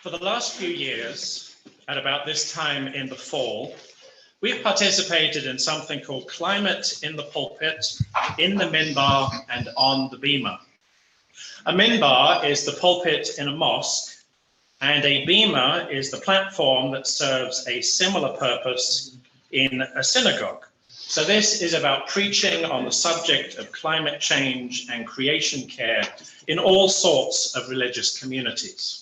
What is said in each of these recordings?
For the last few years, at about this time in the fall, we've participated in something called Climate in the Pulpit, in the minbar and on the beamer. A minbar is the pulpit in a mosque, and a beamer is the platform that serves a similar purpose in a synagogue. So this is about preaching on the subject of climate change and creation care in all sorts of religious communities.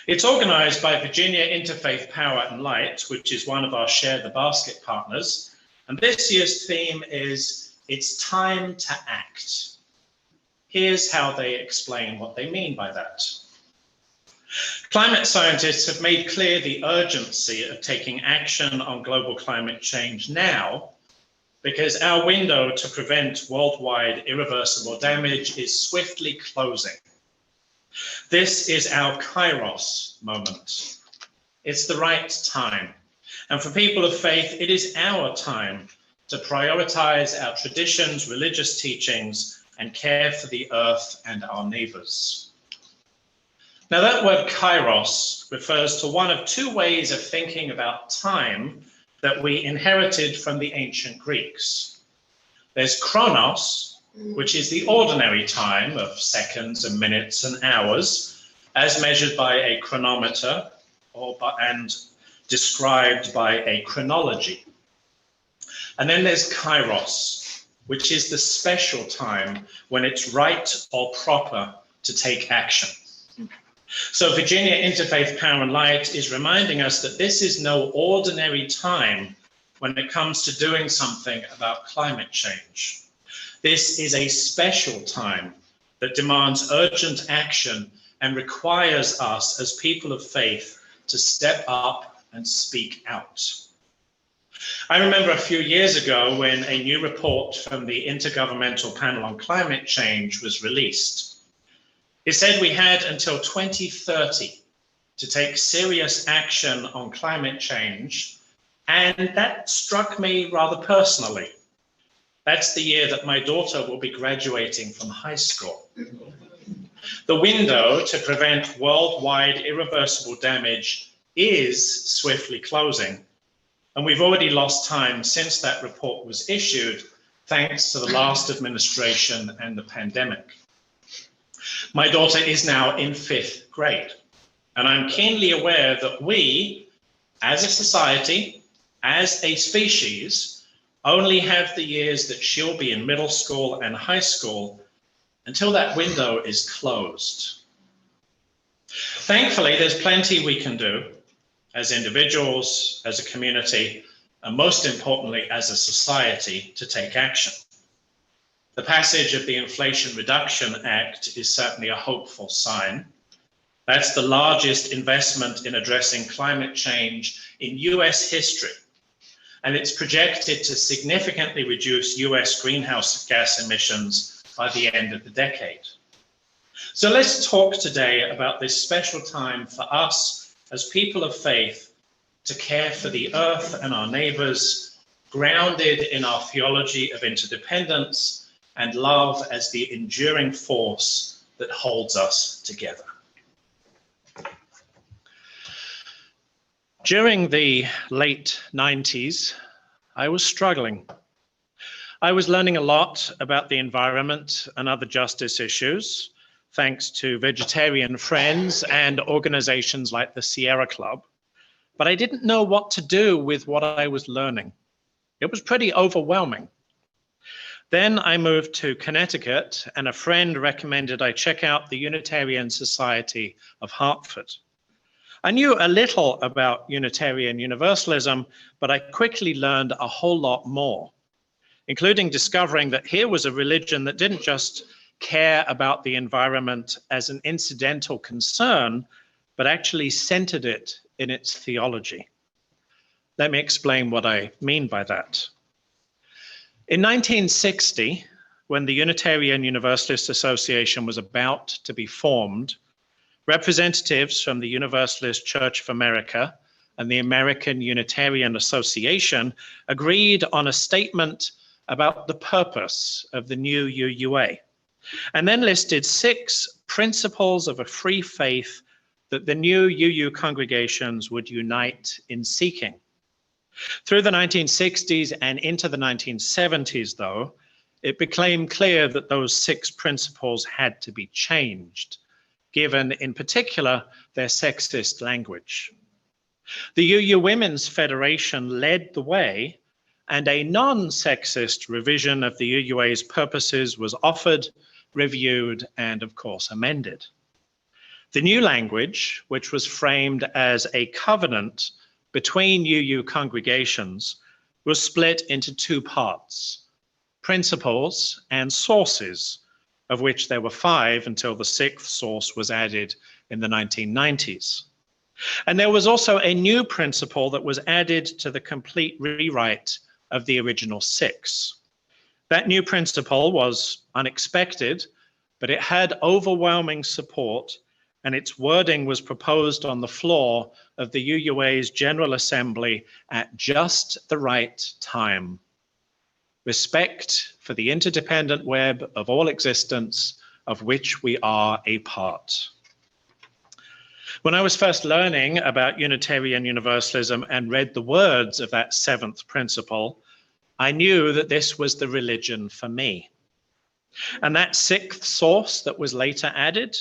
It's organized by Virginia Interfaith Power and Light, which is one of our Share the Basket partners. And this year's theme is, it's time to act. Here's how they explain what they mean by that. Climate scientists have made clear the urgency of taking action on global climate change now, because our window to prevent worldwide irreversible damage is swiftly closing. This is our kairos moment. It's the right time. And for people of faith, it is our time to prioritize our traditions, religious teachings, and care for the earth and our neighbors. Now, that word kairos refers to one of two ways of thinking about time that we inherited from the ancient Greeks. There's chronos, which is the ordinary time of seconds and minutes and hours, as measured by a chronometer and described by a chronology. And then there's kairos, which is the special time when it's right or proper to take action. So Virginia Interfaith Power and Light is reminding us that this is no ordinary time when it comes to doing something about climate change. This is a special time that demands urgent action and requires us as people of faith to step up and speak out. I remember a few years ago when a new report from the Intergovernmental Panel on Climate Change was released. It said we had until 2030 to take serious action on climate change, and that struck me rather personally. That's the year that my daughter will be graduating from high school. The window to prevent worldwide irreversible damage is swiftly closing, and we've already lost time since that report was issued, thanks to the last administration and the pandemic. My daughter is now in 5th grade, and I'm keenly aware that we, as a society, as a species, only have the years that she'll be in middle school and high school until that window is closed. Thankfully, there's plenty we can do as individuals, as a community, and most importantly, as a society to take action. The passage of the Inflation Reduction Act is certainly a hopeful sign. That's the largest investment in addressing climate change in US history. And it's projected to significantly reduce US greenhouse gas emissions by the end of the decade. So let's talk today about this special time for us as people of faith to care for the earth and our neighbors, grounded in our theology of interdependence and love as the enduring force that holds us together. During the late 90s, I was struggling. I was learning a lot about the environment and other justice issues, thanks to vegetarian friends and organizations like the Sierra Club, but I didn't know what to do with what I was learning. It was pretty overwhelming. Then I moved to Connecticut, and a friend recommended I check out the Unitarian Society of Hartford. I knew a little about Unitarian Universalism, but I quickly learned a whole lot more, including discovering that here was a religion that didn't just care about the environment as an incidental concern, but actually centered it in its theology. Let me explain what I mean by that. In 1960, when the Unitarian Universalist Association was about to be formed, representatives from the Universalist Church of America and the American Unitarian Association agreed on a statement about the purpose of the new UUA, and then listed 6 principles of a free faith that the new UU congregations would unite in seeking. Through the 1960s and into the 1970s, though, it became clear that those 6 principles had to be changed, given in particular their sexist language. The UU Women's Federation led the way, and a non-sexist revision of the UUA's purposes was offered, reviewed, and of course amended. The new language, which was framed as a covenant between UU congregations, was split into 2 parts: principles and sources, of which there were 5 until the 6th source was added in the 1990s. And there was also a new principle that was added to the complete rewrite of the original 6. That new principle was unexpected, but it had overwhelming support, and its wording was proposed on the floor of the UUA's General Assembly at just the right time. Respect for the interdependent web of all existence, of which we are a part. When I was first learning about Unitarian Universalism and read the words of that 7th principle, I knew that this was the religion for me. And that 6th source that was later added,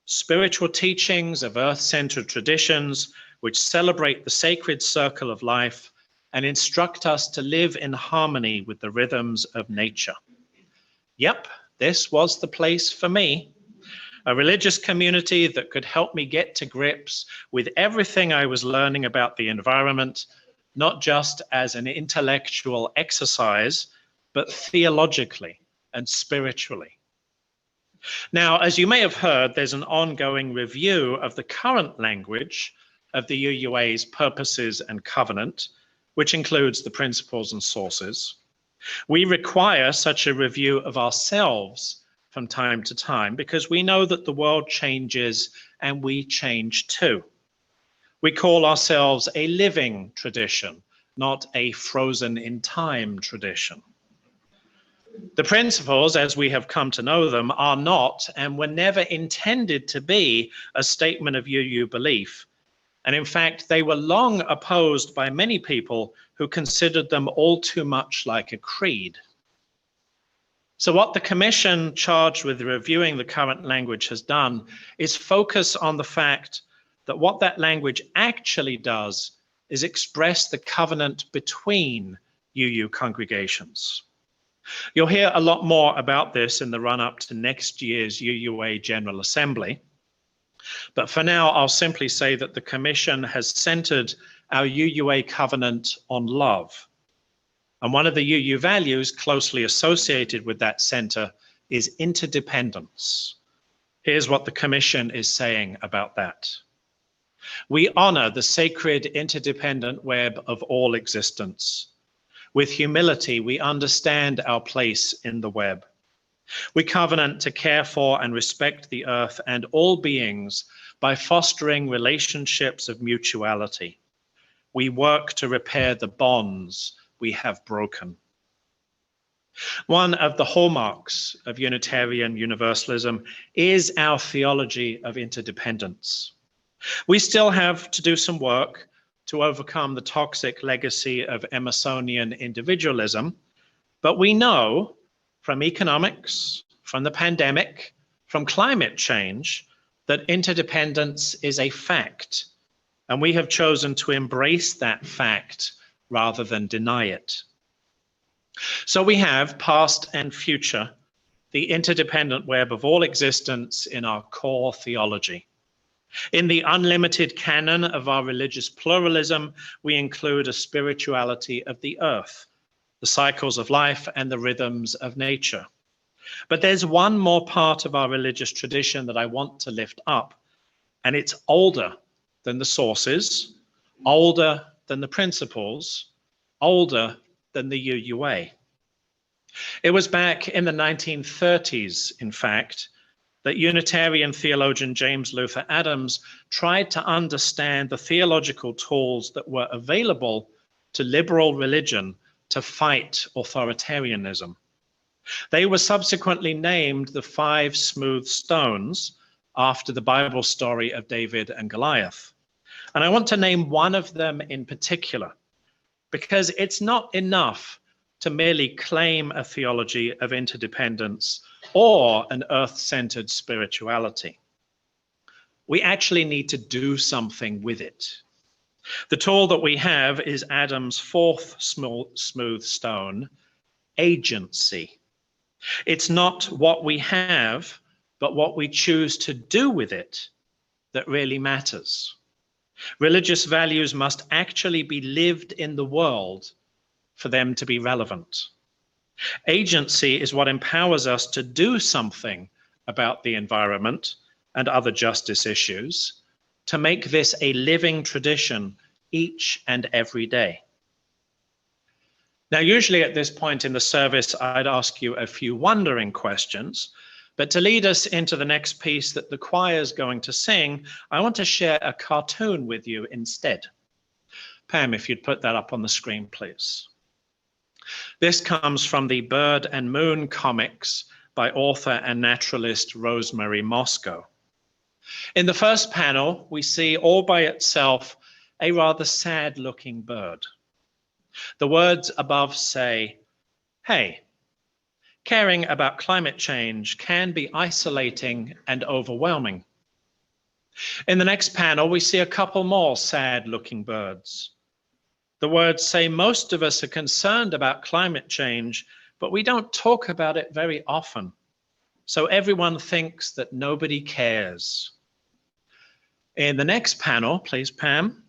spiritual teachings of earth-centered traditions which celebrate the sacred circle of life and instruct us to live in harmony with the rhythms of nature. Yep, this was the place for me. A religious community that could help me get to grips with everything I was learning about the environment, not just as an intellectual exercise, but theologically and spiritually. Now, as you may have heard, there's an ongoing review of the current language of the UUA's purposes and covenant, which includes the principles and sources. We require such a review of ourselves from time to time because we know that the world changes and we change too. We call ourselves a living tradition, not a frozen in time tradition. The principles, as we have come to know them, are not and were never intended to be a statement of UU belief. And in fact, they were long opposed by many people who considered them all too much like a creed. So what the commission charged with reviewing the current language has done is focus on the fact that what that language actually does is express the covenant between UU congregations. You'll hear a lot more about this in the run-up to next year's UUA General Assembly. But for now, I'll simply say that the Commission has centered our UUA covenant on love. And one of the UU values closely associated with that center is interdependence. Here's what the Commission is saying about that. We honor the sacred interdependent web of all existence. With humility, we understand our place in the web. We covenant to care for and respect the earth and all beings by fostering relationships of mutuality. We work to repair the bonds we have broken. One of the hallmarks of Unitarian Universalism is our theology of interdependence. We still have to do some work to overcome the toxic legacy of Emersonian individualism, but we know from economics, from the pandemic, from climate change, that interdependence is a fact, and we have chosen to embrace that fact rather than deny it. So we have, past and future, the interdependent web of all existence in our core theology. In the unlimited canon of our religious pluralism, we include a spirituality of the earth, the cycles of life, and the rhythms of nature. But there's one more part of our religious tradition that I want to lift up, and it's older than the sources, older than the principles, older than the UUA. It was back in the 1930s, in fact, that Unitarian theologian James Luther Adams tried to understand the theological tools that were available to liberal religion to fight authoritarianism. They were subsequently named the 5 smooth stones after the Bible story of David and Goliath. And I want to name one of them in particular, because it's not enough to merely claim a theology of interdependence or an earth-centered spirituality. We actually need to do something with it. The tool that we have is Adam's fourth smooth stone, agency. It's not what we have, but what we choose to do with it that really matters. Religious values must actually be lived in the world for them to be relevant. Agency is what empowers us to do something about the environment and other justice issues, to make this a living tradition each and every day. Now, usually at this point in the service, I'd ask you a few wondering questions, but to lead us into the next piece that the choir is going to sing, I want to share a cartoon with you instead. Pam, if you'd put that up on the screen, please. This comes from the Bird and Moon comics by author and naturalist Rosemary Moscow. In the first panel, we see all by itself a rather sad-looking bird. The words above say, "Hey, caring about climate change can be isolating and overwhelming." In the next panel, we see a couple more sad-looking birds. The words say, "Most of us are concerned about climate change, but we don't talk about it very often. So everyone thinks that nobody cares." In the next panel, please, Pam,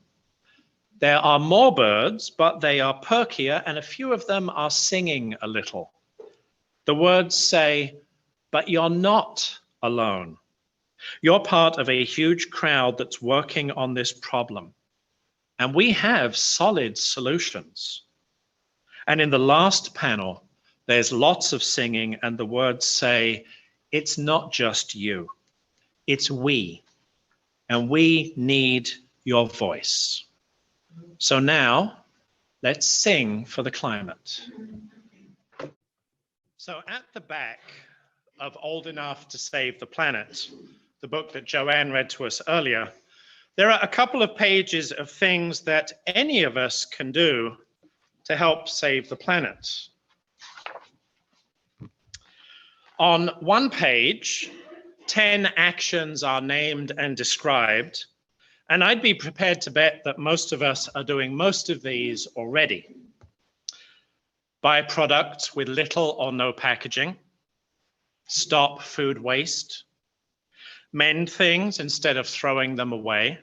there are more birds, but they are perkier, and a few of them are singing a little. The words say, "But you're not alone. You're part of a huge crowd that's working on this problem. And we have solid solutions." And in the last panel, there's lots of singing, and the words say, "It's not just you, it's we. And we need your voice." So now, let's sing for the climate. So at the back of Old Enough to Save the Planet, the book that Joanne read to us earlier, there are a couple of pages of things that any of us can do to help save the planet. On one page, 10 actions are named and described, and I'd be prepared to bet that most of us are doing most of these already. Buy products with little or no packaging. Stop food waste. Mend things instead of throwing them away.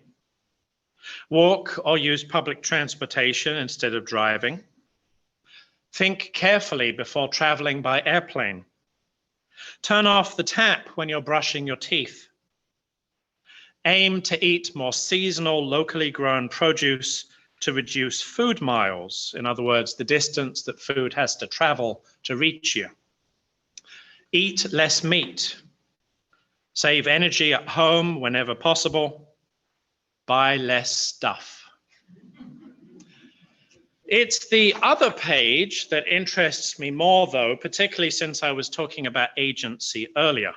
Walk or use public transportation instead of driving. Think carefully before traveling by airplane. Turn off the tap when you're brushing your teeth. Aim to eat more seasonal, locally grown produce to reduce food miles. In other words, the distance that food has to travel to reach you. Eat less meat. Save energy at home whenever possible. Buy less stuff. It's the other page that interests me more, though, particularly since I was talking about agency earlier.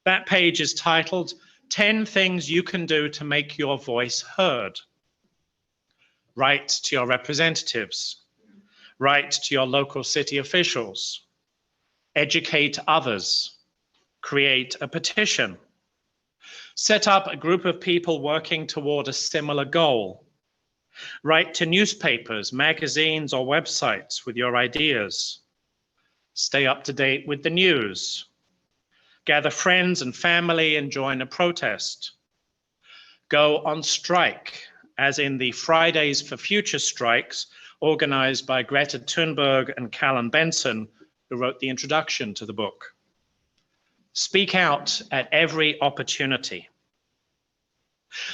That page is titled 10 Things You Can Do to Make Your Voice Heard. Write to your representatives. Write to your local city officials. Educate others. Create a petition. Set up a group of people working toward a similar goal. Write to newspapers, magazines, or websites with your ideas. Stay up to date with the news. Gather friends and family and join a protest. Go on strike, as in the Fridays for Future strikes organized by Greta Thunberg and Callan Benson, who wrote the introduction to the book. Speak out at every opportunity.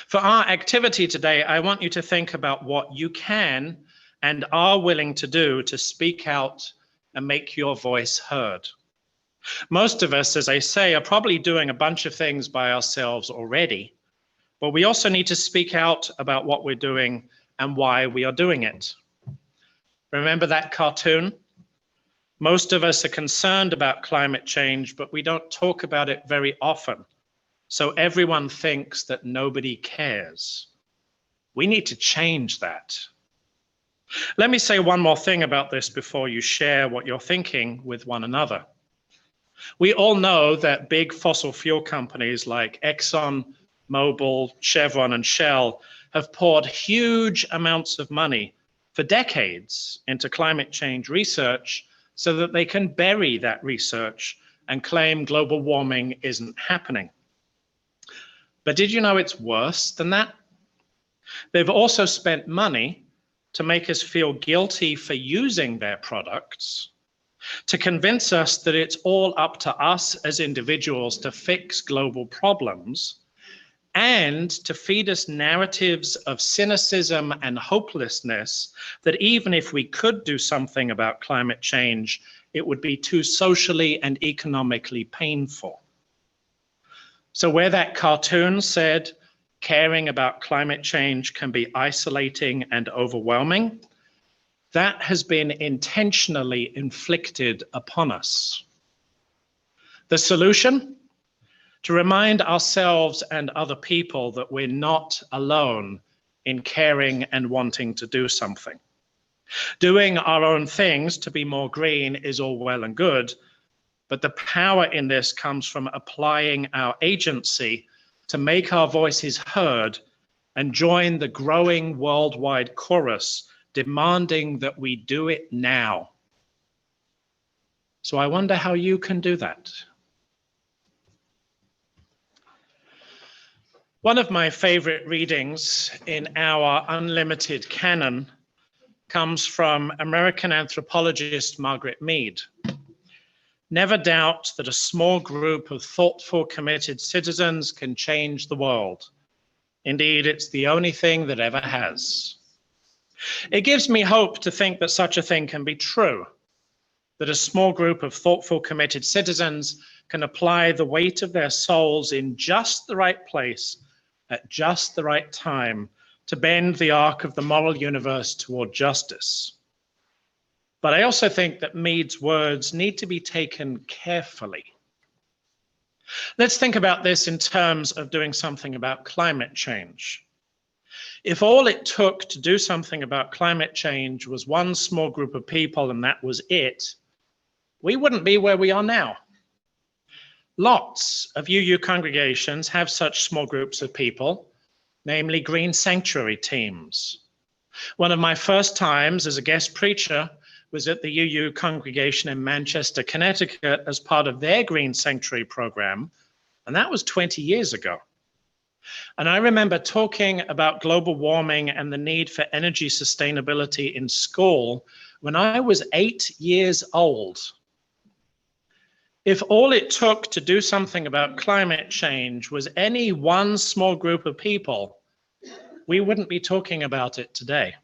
For our activity today, I want you to think about what you can and are willing to do to speak out and make your voice heard. Most of us, as I say, are probably doing a bunch of things by ourselves already, but we also need to speak out about what we're doing and why we are doing it. Remember that cartoon? Most of us are concerned about climate change, but we don't talk about it very often. so everyone thinks that nobody cares. We need to change that. Let me say one more thing about this before you share what you're thinking with one another. We all know that big fossil fuel companies like Exxon, Mobil, Chevron, and Shell have poured huge amounts of money for decades into climate change research so that they can bury that research and claim global warming isn't happening. But did you know it's worse than that? They've also spent money to make us feel guilty for using their products, to convince us that it's all up to us as individuals to fix global problems, and to feed us narratives of cynicism and hopelessness that even if we could do something about climate change, it would be too socially and economically painful. So where that cartoon said, caring about climate change can be isolating and overwhelming, that has been intentionally inflicted upon us. The solution? To remind ourselves and other people that we're not alone in caring and wanting to do something. Doing our own things to be more green is all well and good, but the power in this comes from applying our agency to make our voices heard and join the growing worldwide chorus demanding that we do it now. So I wonder how you can do that. One of my favorite readings in our unlimited canon comes from American anthropologist Margaret Mead. Never doubt that a small group of thoughtful, committed citizens can change the world. Indeed, it's the only thing that ever has. It gives me hope to think that such a thing can be true, that a small group of thoughtful, committed citizens can apply the weight of their souls in just the right place at just the right time to bend the arc of the moral universe toward justice. But I also think that Mead's words need to be taken carefully. Let's think about this in terms of doing something about climate change. If all it took to do something about climate change was one small group of people and that was it, we wouldn't be where we are now. Lots of UU congregations have such small groups of people, namely green sanctuary teams. One of my first times as a guest preacher was at the UU congregation in Manchester, Connecticut, as part of their green sanctuary program, and that was 20 years ago. And I remember talking about global warming and the need for energy sustainability in school when I was 8 years old. If all it took to do something about climate change was any one small group of people, we wouldn't be talking about it today.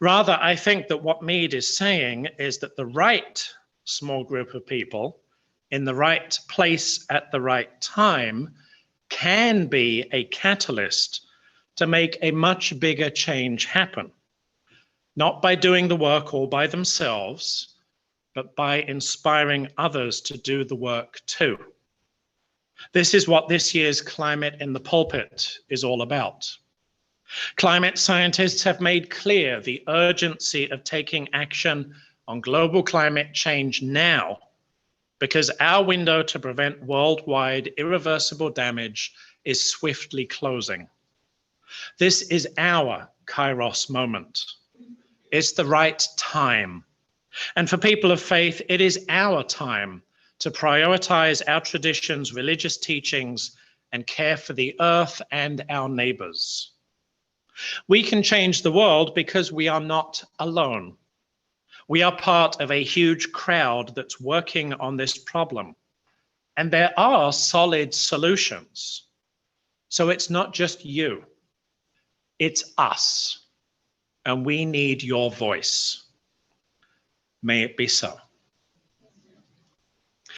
Rather, I think that what Mead is saying is that the right small group of people in the right place at the right time can be a catalyst to make a much bigger change happen, not by doing the work all by themselves, but by inspiring others to do the work too. This is what this year's Climate in the Pulpit is all about. Climate scientists have made clear the urgency of taking action on global climate change now, because our window to prevent worldwide irreversible damage is swiftly closing. This is our kairos moment. It's the right time. And for people of faith, it is our time to prioritize our traditions, religious teachings, and care for the earth and our neighbors. We can change the world because we are not alone. We are part of a huge crowd that's working on this problem. And there are solid solutions. So it's not just you, it's us. And we need your voice. May it be so.